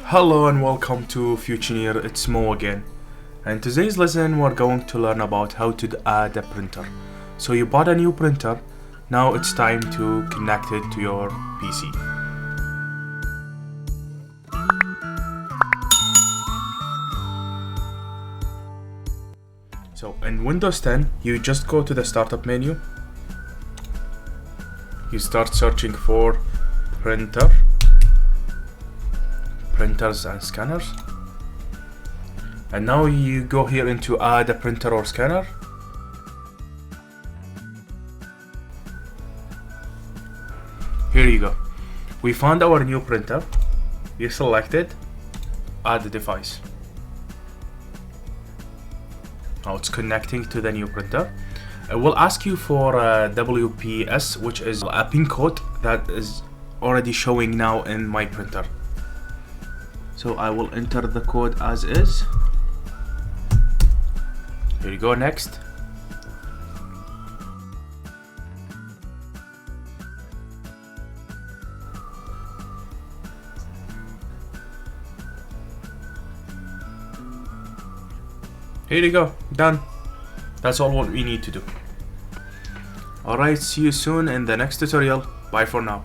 Hello and welcome to Futuneer, it's Mo again. In today's lesson we're going to learn about how to add a printer. So you bought a new printer, now it's time to connect it to your PC. So in Windows 10, you just go to the startup menu. You start searching for printers and scanners, and now you go here into add a printer or scanner. Here you go, we found our new printer. You select it, add the device. Now it's connecting to the new printer. It will ask you for WPS, which is a pin code that is already showing now in my printer. So I will enter the code as is. Here you go, next. Here you go, done. That's all what we need to do. Alright, see you soon in the next tutorial. Bye for now.